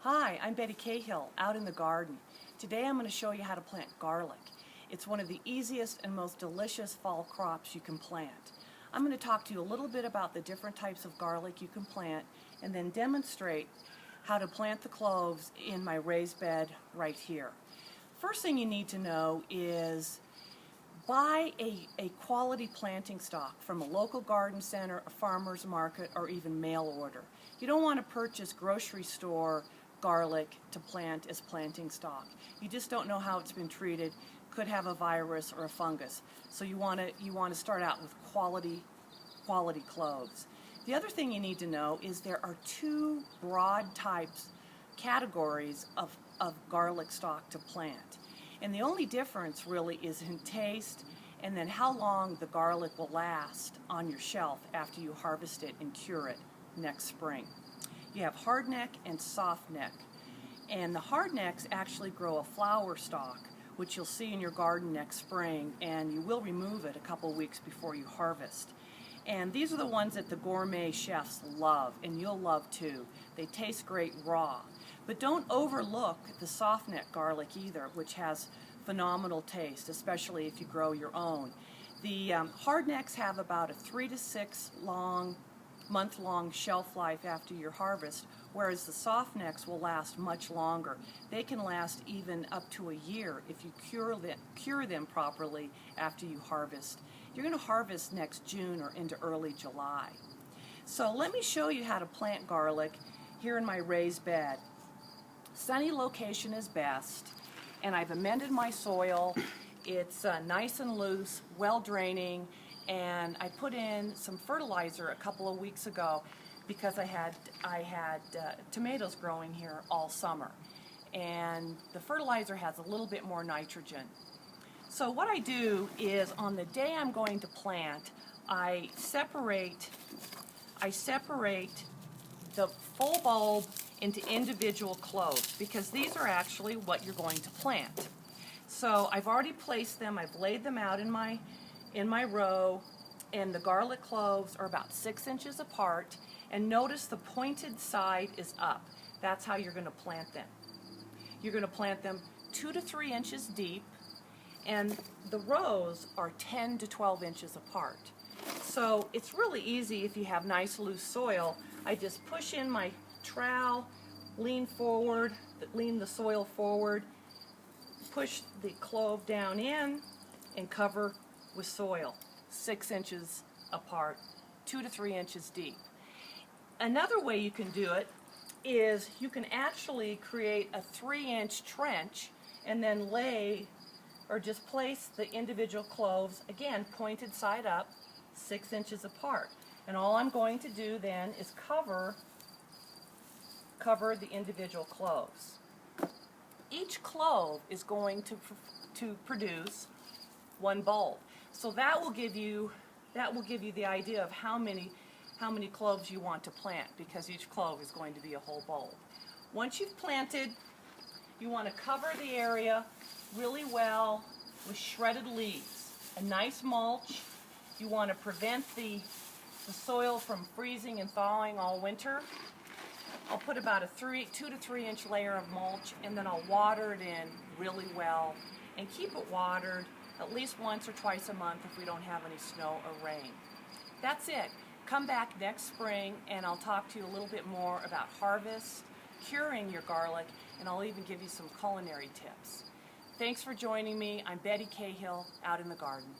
Hi, I'm Betty Cahill, out in the garden. Today I'm going to show you how to plant garlic. It's one of the easiest and most delicious fall crops you can plant. I'm going to talk to you a little bit about the different types of garlic you can plant and then demonstrate how to plant the cloves in my raised bed right here. First thing you need to know is buy a quality planting stock from a local garden center, a farmer's market, or even mail order. You don't want to purchase grocery store garlic to plant as planting stock. You just don't know how it's been treated. Could have a virus or a fungus. So you want to start out with quality cloves. The other thing you need to know is there are two broad categories of garlic stock to plant. And the only difference really is in taste and then how long the garlic will last on your shelf after you harvest it and cure it next spring. You have hardneck and softneck. And the hardnecks actually grow a flower stalk, which you'll see in your garden next spring, and you will remove it a couple weeks before you harvest. And these are the ones that the gourmet chefs love, and you'll love too. They taste great raw. But don't overlook the softneck garlic either, which has phenomenal taste, especially if you grow your own. The hardnecks have about a 3 to 6 month-long shelf life after your harvest, whereas the softnecks will last much longer. They can last even up to a year if you cure them properly after you harvest. You're going to harvest next June or into early July. So let me show you how to plant garlic here in my raised bed. Sunny location is best, and I've amended my soil. It's nice and loose, well draining, and I put in some fertilizer a couple of weeks ago because I had tomatoes growing here all summer, and the fertilizer has a little bit more nitrogen. So what I do is on the day I'm going to plant, I separate the full bulb into individual cloves because these are actually what you're going to plant. So I've already placed them, I've laid them out in my row, and the garlic cloves are about 6 inches apart, and notice the pointed side is up. That's how you're going to plant them. You're going to plant them 2 to 3 inches deep, and the rows are 10 to 12 inches apart. So it's really easy if you have nice loose soil. I just push in my trowel, lean the soil forward, push the clove down in, and cover with soil, 6 inches apart, 2 to 3 inches deep. Another way you can do it is you can actually create a 3-inch trench and then just place the individual cloves, again, pointed side up, 6 inches apart. And all I'm going to do then is cover the individual cloves. Each clove is going to produce one bulb. So that will give you the idea of how many cloves you want to plant, because each clove is going to be a whole bulb. Once you've planted, you want to cover the area really well with shredded leaves, a nice mulch. You want to prevent the soil from freezing and thawing all winter. I'll put about a 2 to 3 inch layer of mulch, and then I'll water it in really well and keep it watered at least once or twice a month if we don't have any snow or rain. That's it. Come back next spring and I'll talk to you a little bit more about harvest, curing your garlic, and I'll even give you some culinary tips. Thanks for joining me. I'm Betty Cahill, out in the garden.